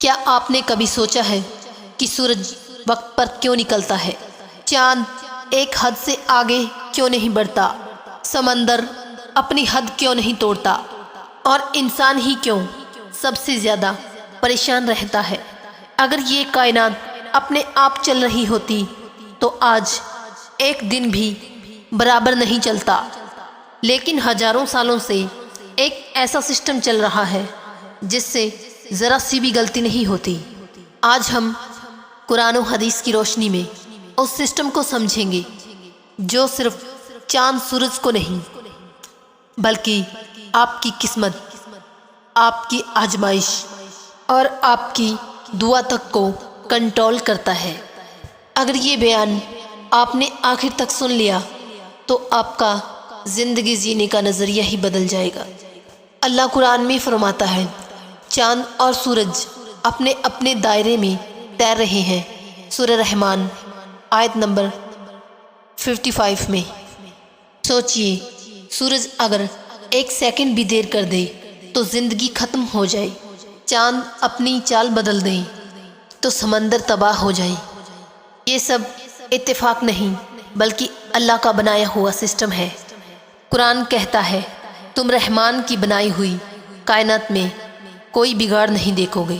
کیا آپ نے کبھی سوچا ہے کہ سورج وقت پر کیوں نکلتا ہے؟ چاند ایک حد سے آگے کیوں نہیں بڑھتا؟ سمندر اپنی حد کیوں نہیں توڑتا؟ اور انسان ہی کیوں سب سے زیادہ پریشان رہتا ہے؟ اگر یہ کائنات اپنے آپ چل رہی ہوتی تو آج ایک دن بھی برابر نہیں چلتا، لیکن ہزاروں سالوں سے ایک ایسا سسٹم چل رہا ہے جس سے ذرا سی بھی غلطی نہیں ہوتی۔ آج ہم قرآن و حدیث کی روشنی میں اس سسٹم کو سمجھیں گے جو صرف چاند سورج کو نہیں بلکہ آپ کی قسمت، آپ کی آزمائش اور آپ کی دعا تک کو کنٹرول کرتا ہے۔ اگر یہ بیان آپ نے آخر تک سن لیا تو آپ کا زندگی جینے کا نظریہ ہی بدل جائے گا۔ اللہ قرآن میں فرماتا ہے، چاند اور سورج اپنے اپنے دائرے میں تیر رہے ہیں۔ سورہ رحمان آیت نمبر 55 میں۔ سوچئے، سورج اگر ایک سیکنڈ بھی دیر کر دے تو زندگی ختم ہو جائے، چاند اپنی چال بدل دے تو سمندر تباہ ہو جائے۔ یہ سب اتفاق نہیں بلکہ اللہ کا بنایا ہوا سسٹم ہے۔ قرآن کہتا ہے، تم رحمان کی بنائی ہوئی کائنات میں کوئی بگاڑ نہیں دیکھو گے۔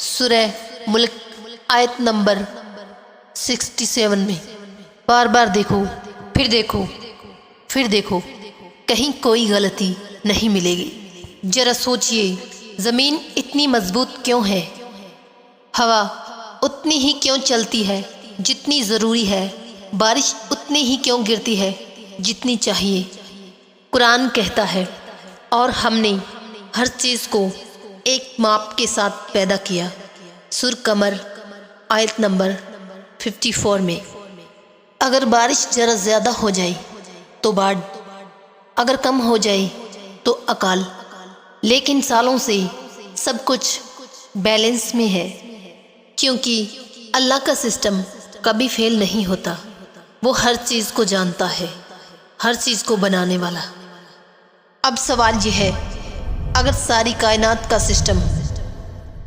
سورہ ملک آیت نمبر 67 میں۔ بار بار دیکھو، پھر دیکھو، پھر دیکھو، کہیں کوئی غلطی نہیں ملے گی۔ ذرا سوچئے، زمین اتنی مضبوط کیوں ہے؟ ہوا اتنی ہی کیوں چلتی ہے جتنی ضروری ہے؟ بارش اتنی ہی کیوں گرتی ہے جتنی چاہیے؟ قرآن کہتا ہے، اور ہم نے ہر چیز کو ایک ماپ کے ساتھ پیدا کیا۔ سورہ قمر آیت نمبر 54 میں۔ اگر بارش ذرا زیادہ ہو جائے تو باڑھ، اگر کم ہو جائے تو اکال، لیکن سالوں سے سب کچھ بیلنس میں ہے، کیونکہ اللہ کا سسٹم کبھی فیل نہیں ہوتا۔ وہ ہر چیز کو جانتا ہے، ہر چیز کو بنانے والا۔ اب سوال یہ ہے، اگر ساری کائنات کا سسٹم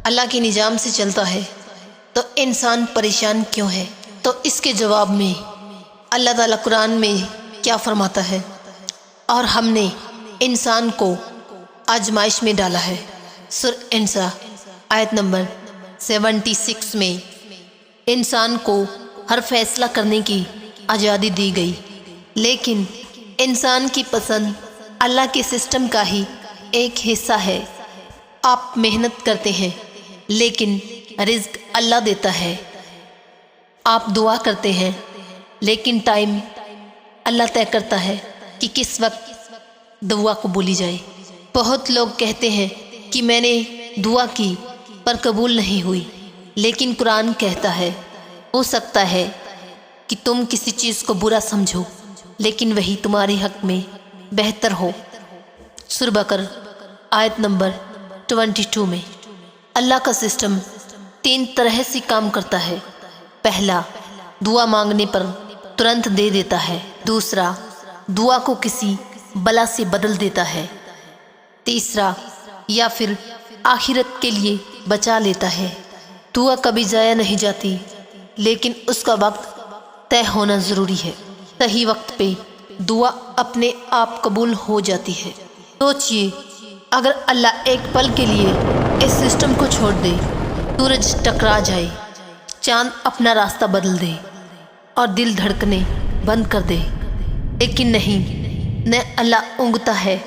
اللہ کے نظام سے چلتا ہے تو انسان پریشان کیوں ہے؟ تو اس کے جواب میں اللہ تعالیٰ قرآن میں کیا فرماتا ہے؟ اور ہم نے انسان کو آزمائش میں ڈالا ہے۔ سورہ انساء آیت نمبر 76 میں۔ انسان کو ہر فیصلہ کرنے کی آزادی دی گئی، لیکن انسان کی پسند اللہ کے سسٹم کا ہی ایک حصہ ہے۔ آپ محنت کرتے ہیں لیکن رزق اللہ دیتا ہے۔ آپ دعا کرتے ہیں لیکن ٹائم اللہ طے کرتا ہے کہ کس وقت دعا قبولی جائے۔ بہت لوگ کہتے ہیں کہ میں نے دعا کی پر قبول نہیں ہوئی، لیکن قرآن کہتا ہے، ہو سکتا ہے کہ تم کسی چیز کو برا سمجھو لیکن وہی تمہارے حق میں بہتر ہو۔ سورہ بقرہ آیت نمبر 22 میں۔ اللہ کا سسٹم 3 طرح سے کام کرتا ہے۔ پہلا، دعا مانگنے پر ترنت دے دیتا ہے۔ دوسرا، دعا کو کسی بلا سے بدل دیتا ہے۔ تیسرا، یا پھر آخرت کے لیے بچا لیتا ہے۔ دعا کبھی ضائع نہیں جاتی، لیکن اس کا وقت طے ہونا ضروری ہے۔ صحیح وقت پہ دعا اپنے آپ قبول ہو جاتی ہے۔ سوچئے، اگر اللہ ایک پل کے لیے اس سسٹم کو چھوڑ دے، سورج ٹکرا جائے، چاند اپنا راستہ بدل دے اور دل دھڑکنے بند کر دے، لیکن نہیں، نہ اللہ اونگتا ہے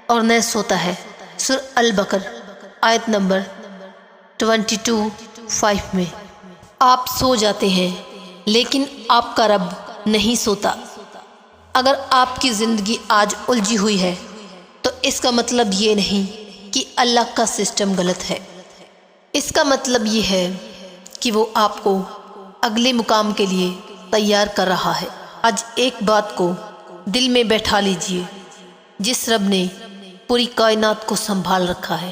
اور نہ سوتا ہے۔ سورہ البقرہ آیت نمبر 22:5 میں۔ آپ سو جاتے ہیں لیکن آپ کا رب نہیں سوتا۔ اگر آپ کی زندگی آج الجھی ہوئی ہے تو اس کا مطلب یہ نہیں کہ اللہ کا سسٹم غلط ہے۔ اس کا مطلب یہ ہے کہ وہ آپ کو اگلے مقام کے لیے تیار کر رہا ہے۔ آج ایک بات کو دل میں بیٹھا لیجئے، جس رب نے پوری کائنات کو سنبھال رکھا ہے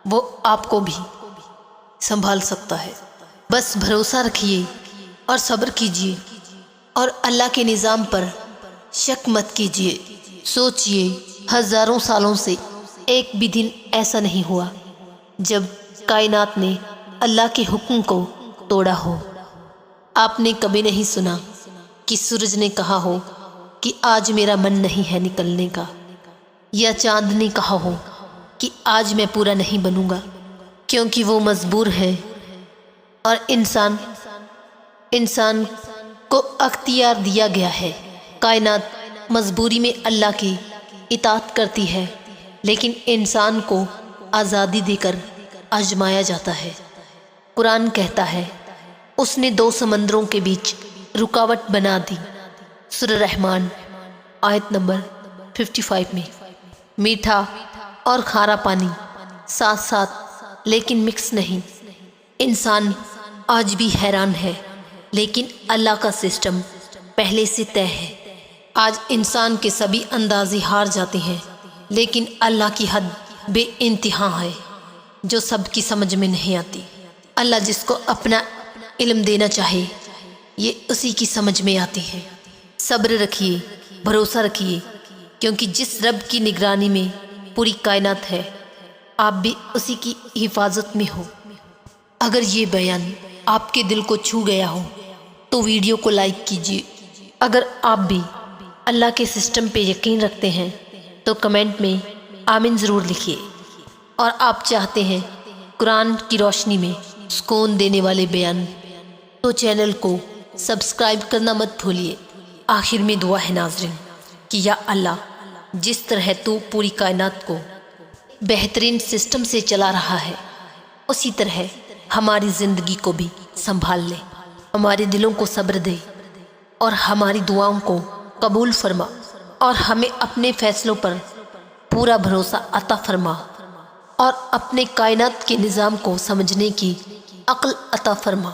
وہ آپ کو بھی سنبھال سکتا ہے۔ بس بھروسہ رکھیے اور صبر کیجئے اور اللہ کے نظام پر شک مت کیجئے۔ سوچئے، ہزاروں سالوں سے ایک بھی دن ایسا نہیں ہوا جب کائنات نے اللہ کے حکم کو توڑا ہو۔ آپ نے کبھی نہیں سنا کہ سورج نے کہا ہو کہ آج میرا من نہیں ہے نکلنے کا، یا چاند نے کہا ہو کہ آج میں پورا نہیں بنوں گا، کیونکہ وہ مجبور ہے اور انسان کو اختیار دیا گیا ہے۔ کائنات مجبوری میں اللہ کی اطاعت کرتی ہے، لیکن انسان کو آزادی دے کر آزمایا جاتا ہے۔ قرآن کہتا ہے اس نے 2 سمندروں کے بیچ رکاوٹ بنا دی۔ سورہ رحمان آیت نمبر 55 میں میٹھا اور کھارا پانی ساتھ ساتھ لیکن مکس نہیں۔ انسان آج بھی حیران ہے، لیکن اللہ کا سسٹم پہلے سے طے ہے۔ آج انسان کے سبھی اندازے ہار جاتے ہیں، لیکن اللہ کی حد بے انتہا ہے جو سب کی سمجھ میں نہیں آتی۔ اللہ جس کو اپنا علم دینا چاہے یہ اسی کی سمجھ میں آتی ہے۔ صبر رکھیے، بھروسہ رکھیے، کیونکہ جس رب کی نگرانی میں پوری کائنات ہے آپ بھی اسی کی حفاظت میں ہو۔ اگر یہ بیان آپ کے دل کو چھو گیا ہو تو ویڈیو کو لائک کیجیے۔ اگر آپ بھی اللہ کے سسٹم پہ یقین رکھتے ہیں تو کمنٹ میں آمین ضرور لکھیے، اور آپ چاہتے ہیں قرآن کی روشنی میں سکون دینے والے بیان تو چینل کو سبسکرائب کرنا مت بھولیے۔ آخر میں دعا ہے ناظرین کہ یا اللہ جس طرح تو پوری کائنات کو بہترین سسٹم سے چلا رہا ہے اسی طرح ہماری زندگی کو بھی سنبھال لے، ہمارے دلوں کو صبر دے اور ہماری دعاؤں کو قبول فرما، اور ہمیں اپنے فیصلوں پر پورا بھروسہ عطا فرما، اور اپنے کائنات کے نظام کو سمجھنے کی عقل عطا فرما۔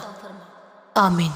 آمین۔